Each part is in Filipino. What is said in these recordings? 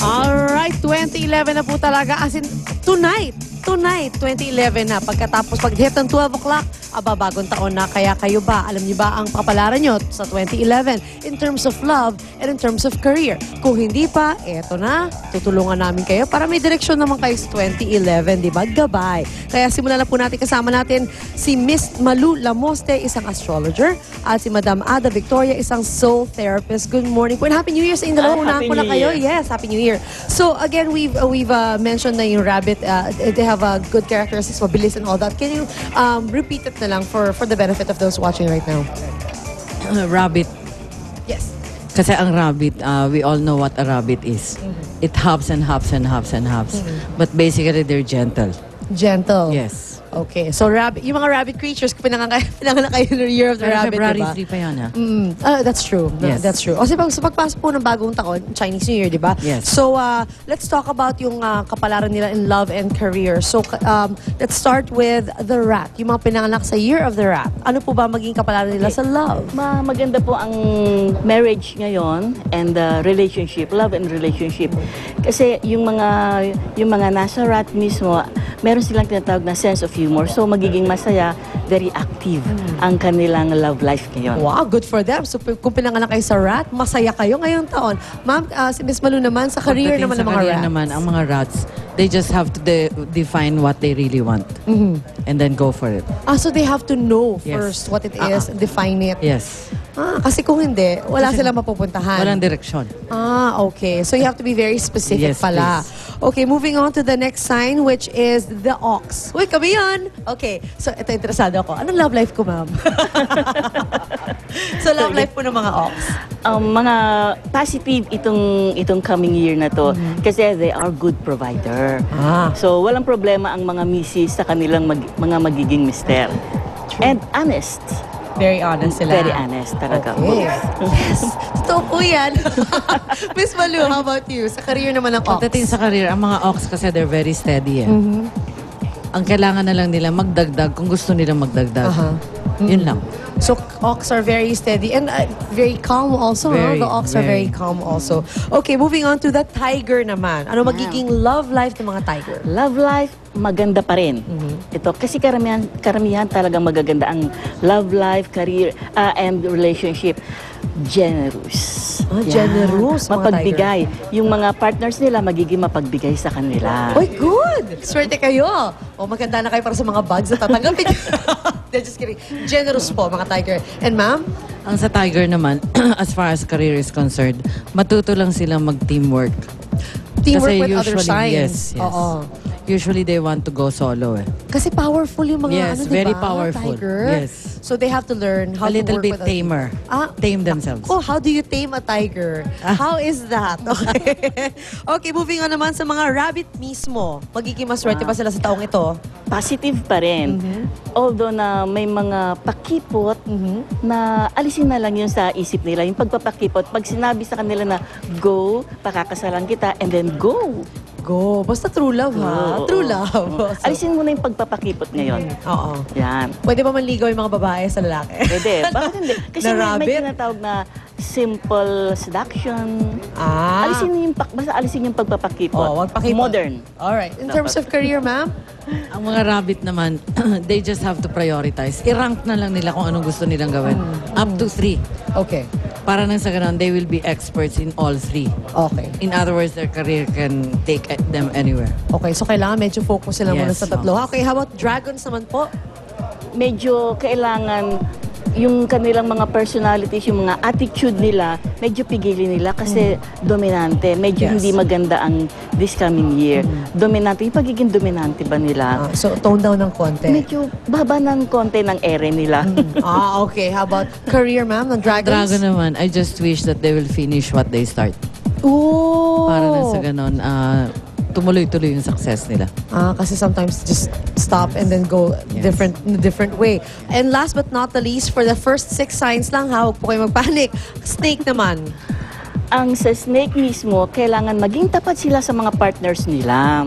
Alright, 2011 na po talaga. As in, tonight, 2011 na. Pagkatapos, pag hit ng 12 o'clock, bagong taon na. Kaya kayo ba, alam niyo ba ang kapalaran nyo sa 2011 in terms of love and in terms of career? Kung hindi pa, eto na. Tutulungan namin kayo para may direksyon naman kayo sa 2011, di ba? Gabay. Kaya simulan na po natin, kasama natin si Miss Malu Lamoste, isang astrologer, at si Madam Ada Victoria, isang soul therapist. Good morning po and Happy New Year sa inyo. Unahan ko na kayo. Yes, Happy New Year. So again, we've mentioned na yung rabbit, they have good characteristics, mabilis and all that. Can you repeat it na lang for the benefit of those watching right now? Rabbit. Yes. Kasi ang rabbit, we all know what a rabbit is. It hops and hops and hops and hops. But basically, they're gentle. Gentle. Yes. Okay. So yung mga rabbit creatures, pinanganak kayo ng Year of the Rabbit, February diba? 3 pa yan, ha? That's true. Yes. That's true. Kasi sa pagpasok po ng bagong taon, Chinese New Year, di ba? Yes. So, let's talk about yung kapalaran nila in love and career. So, let's start with the rat. Yung mga pinanganak sa Year of the Rat. Ano po ba maging kapalaran nila sa love? Maganda po ang marriage ngayon and relationship, love and relationship. Kasi yung mga nasa rat mismo, meron silang tinatawag na sense of humor. So magiging masaya, very active ang kanilang love life ngayon. Wow, good for them. So kung pinanganak kayo sa rat, masaya kayo ngayong taon. Ma'am, si Miss Malu naman, sa career Pagdating naman sa ng mga career rats. naman, ang mga rats, they just have to define what they really want. And then go for it. So they have to know Yes. first what it is, define it. Yes. Kasi kung hindi, wala silang mapupuntahan. Walang direksyon. Okay. So you have to be very specific Yes, pala. Okay, moving on to the next sign, which is the ox. Uy, kami yan! Okay, so ito, interesado ako. Anong love life ko, ma'am? So love life po ng mga ox. Mga positive itong coming year na to kasi they are good provider. So walang problema ang mga misis sa kanilang mga magiging mister. And honest. Very honest sila. Very honest talaga. Okay. Yes. Totoo po yan. Miss Malu, how about you? Sa career naman ng ox. Pagdating sa career, ang mga ox kasi they're very steady. Ang kailangan na lang nila magdagdag kung gusto nilang magdagdag. Yun lang. So, ox are very steady and very calm also. Very, The ox are very calm also. Okay, moving on to the tiger naman. Ano magiging love life ng mga tiger? Love life, maganda pa rin. Ito, kasi karamihan talaga magaganda ang love life, career, and relationship. Generous. Generous, mga mapagbigay. Yung mga partners nila, magiging mapagbigay sa kanila. Oy, good! Swerte kayo! O, maganda na kayo para sa mga bags na tatanggapin. Just kidding. Generous po, mga tiger. And ma'am? Ang sa tiger naman, as far as career is concerned, matuto lang silang mag-teamwork. Teamwork Kasi with other usually, signs. Yes. Oo. Usually they want to go solo. Kasi powerful yung mga Yes, ano, very diba? powerful. Tiger. Yes. So they have to learn how A to little work bit with tamer. Tame themselves. Oh, how do you tame a tiger? How is that? Okay. Okay, moving on naman sa mga rabbit mismo. Magiging maswerte pa sila sa taong ito. Positive pa rin. Although na may mga pakipot na alisin na lang yun sa isip nila. Yung pagpapakipot, pag sinabi sa kanila na go, pakakasalan kita, and then go. Go. Basta true love, ha? Oo, True oo. love. So, Alisin mo na yung pagpapakipot ngayon. oo. Yan. Pwede ba manligaw yung mga babae sa lalaki? Pwede. Bakit hindi? Kasi Na may rabbit? tinatawag na simple seduction. Basta alisin yung pagpapakipot. Oh, wag pakipot. Modern. Alright. In terms of career, ma'am? Ang mga rabbit naman, they just have to prioritize. I-rank na lang nila kung anong gusto nilang gawin. Up to 3. Okay. Para nang sa ganun, they will be experts in all 3. Okay. In other words, their career can take them anywhere. Okay, so kailangan medyo focus sila muna Yes, sa tatlo. ma'am. Okay, how about dragons naman po? Medyo kailangan yung kanilang mga personalities, yung mga attitude nila, medyo pigilin nila kasi dominante. Medyo Yes. hindi maganda ang this coming year. Dominante. Yung pagiging dominante ba nila? So, tone down ng konti. Medyo baba ng konti ng ere nila. Okay. How about career, ma'am, ng dragons? Dragon naman, I just wish that they will finish what they start. Ooh! Para nang sa ganun, tumuloy-tuloy yung success nila. Kasi sometimes just stop and then go Yes. different way. And last but not the least, for the first 6 signs lang, huwag po kayo magpanic. Snake naman. Ang sa snake mismo, kailangan maging tapat sila sa mga partners nila.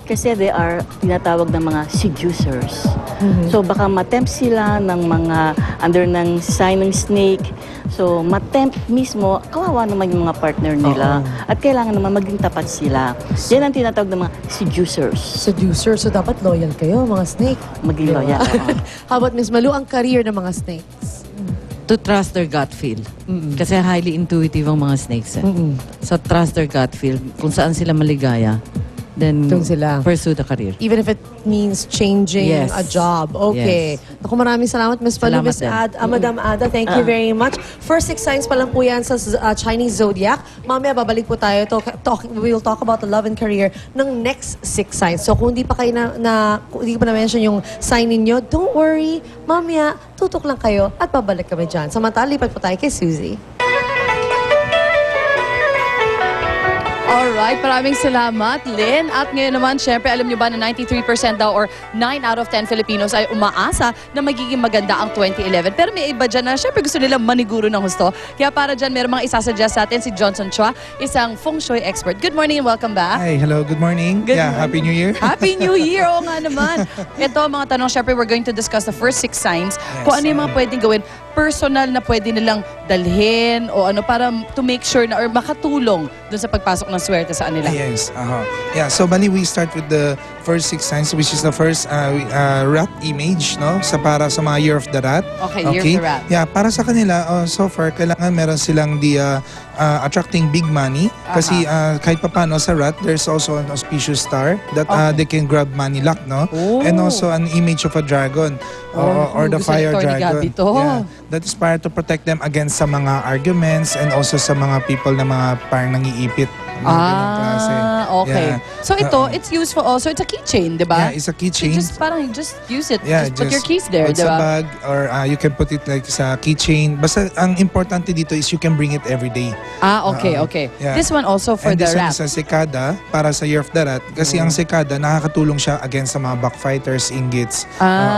Kasi they are tinatawag ng mga seducers. So baka matempt sila ng mga under ng sign ng snake So, matempt mismo, kawawa naman yung mga partner nila. At kailangan naman maging tapat sila. Yan ang tinatawag ng mga seducers. Seducer, so dapat loyal kayo, mga snake. Maging loyal. How about Miss Malu, ang career ng mga snakes? To trust their gut feel. Kasi highly intuitive ang mga snakes. So trust their gut feel. Kung saan sila maligaya, then Doon sila. pursue the career. Even if it means changing Yes. a job. Okay. Ako maraming salamat, Miss Malu, Salamat Miss din. Madam Ada. Thank you very much. First 6 signs pa lang po yan sa Chinese Zodiac. Mamaya babalik po tayo. We will talk about the love and career ng next 6 signs. So kung hindi pa kayo kung hindi ko pa na-mention yung sign ninyo, don't worry. Mamaya, tutok lang kayo at babalik kami dyan. Samantala, lipat po tayo kay Suzy. Alright, maraming salamat, Lynn. At ngayon naman, syempre, alam niyo ba na 93% daw or 9 out of 10 Filipinos ay umaasa na magiging maganda ang 2011. Pero may iba dyan na syempre gusto nila maniguro ng husto. Kaya para dyan, meron mga isasuggest sa atin si Johnson Chua, isang feng shui expert. Good morning and welcome back. Hi, hello, good morning. Good morning. Happy New Year. Happy New Year! Oo nga naman. Ito, mga tanong, syempre, we're going to discuss the first 6 signs. Kung ano yung mga pwedeng gawin, personal na pwede nilang dalhin o ano para to make sure na or makatulong dun sa pagpasok ng swerte sa kanila. Yes, yeah, so bali we start with the first 6 signs, which is the first rat image, no? Para sa mga Year of the Rat. Okay, Year of the Rat. Yeah, para sa kanila, so far, kailangan meron silang attracting big money. Kasi kahit papano sa rat, there's also an auspicious star that they can grab money luck, no? Oh. And also an image of a dragon or the gusto ni fire Tony dragon. Gabi to. Yeah, that is para to protect them against sa mga arguments and also sa mga people na mga parang nangiipit. Mga ganung klase. Okay. Yeah. So ito, it's useful also. It's a keychain, di ba? Yeah, it's a keychain. So just use it. Yeah, just put your keys there, put di sa ba? bag or you can put it like sa keychain. Basta ang importante dito is you can bring it every day. Okay, okay. Yeah. This one also for And the this one rat. is a sekada para sa Year of the Rat. Kasi ang sekada, nakakatulong siya against sa mga backfighters, inggits.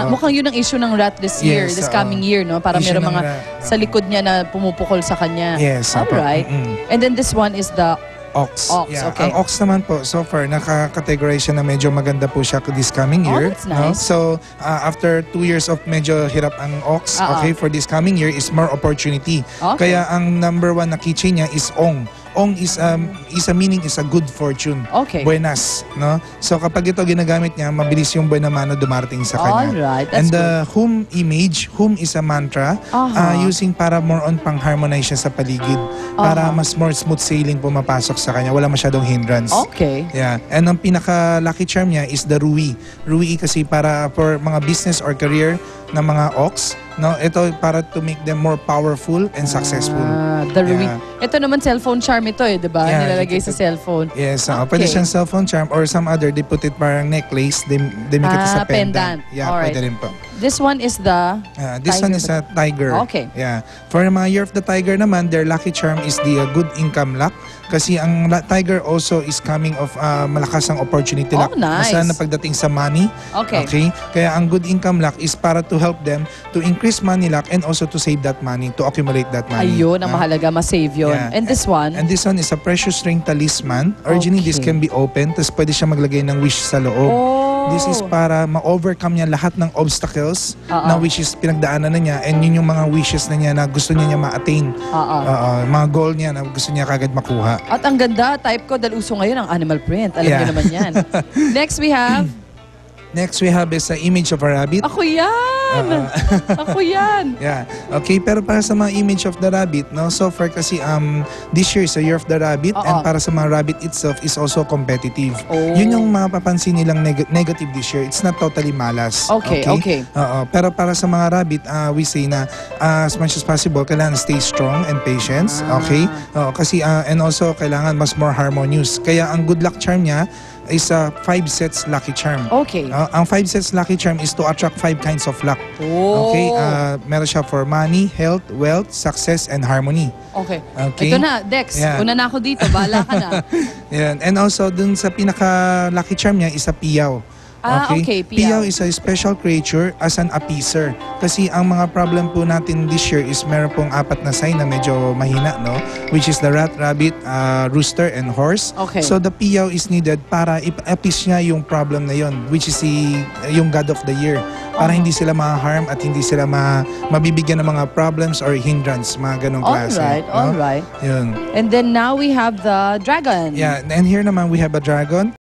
Mukhang yun ang issue ng rat this year, Yes, this coming year, no? Para issue meron ng mga rat. sa likod niya na pumupukol sa kanya. Yes. Alright. And then this one is the Ox. Ox, Yeah. okay. Ang ox naman po, so far, nakakategorize siya na medyo maganda po siya this coming year. that's nice. So, after 2 years of medyo hirap ang ox, okay, for this coming year is more opportunity. Okay. Kaya ang number 1 na keychain niya is ong. Ong is a meaning is a good fortune. Okay. Buenas, no? So kapag ito ginagamit niya, mabilis yung buena mano dumarating sa kanya. Alright, that's And the whom image, whom is a mantra, using para more on pang-harmonize siya sa paligid. Para mas more smooth sailing pumapasok sa kanya. Wala masyadong hindrance. Okay. Yeah. And ang pinaka-lucky charm niya is the Rui. Rui kasi para for mga business or career ng mga ox, no? Ito para to make them more powerful and successful. The Rui. Yeah. Ito naman cellphone charm ito eh, di ba? Yeah, Nilalagay you sa can- cellphone. Yes, Okay. pwede siyang cellphone charm or some other, they put it parang necklace, they make it as a pendant. Yeah, Alright. pwede rin po. This one is the This Tiger one is a tiger. Okay. Yeah. For mga Year of the Tiger naman, their lucky charm is the good income luck. Kasi ang tiger also is coming of malakas ang opportunity luck. nice. Basta na pagdating sa money. Okay. Kaya ang good income luck is para to help them to increase money luck and also to save that money, to accumulate that money. Ayun, ang mahalaga, ma-save yun. Yeah. And this one? And this one is a precious ring talisman. Originally, this Okay. can be open. Tapos pwede siya maglagay ng wish sa loob. This is para ma-overcome niya lahat ng obstacles na wishes pinagdaanan na niya. And yun yung mga wishes na niya na gusto niya ma-attain. Mga goal niya na gusto niya kagad makuha. At ang ganda, type ko, dahil uso ngayon ang animal print. Alam niyo Yeah. naman yan. Next we have, Next, we have is the image of a rabbit. ako yan! Ako yan! Yeah. Okay, pero para sa mga image of the rabbit, no, so far kasi this year is a Year of the Rabbit and para sa mga rabbit itself is also competitive. Yun yung mapapansin nilang negative this year. It's not totally malas. Okay. Pero para sa mga rabbit, we say na as much as possible, kailangan stay strong and patience. Okay? Kasi and also kailangan mas more harmonious. Kaya ang good luck charm niya is a 5 sets lucky charm. Okay. Ang 5 sets lucky charm is to attract 5 kinds of luck. Okay? Meron siya for money, health, wealth, success, and harmony. Okay. Okay. Ito na, Dex. Yeah. Una na ako dito. Bahala ka na. Yan. And also, dun sa pinaka-lucky charm niya is a piyaw. Okay, Piyaw is a special creature as an appeaser. Kasi ang mga problem po natin this year is meron pong 4 na sign na medyo mahina, no? Which is the rat, rabbit, rooster, and horse. Okay. So the piyaw is needed para i-appease niya yung problem na yon, which is yung God of the year. Para hindi sila ma-harm at hindi sila mabibigyan ng mga problems or hindrance, mga ganong klase. Alright. Yun. And then now we have the dragon. Yeah, and here naman we have a dragon.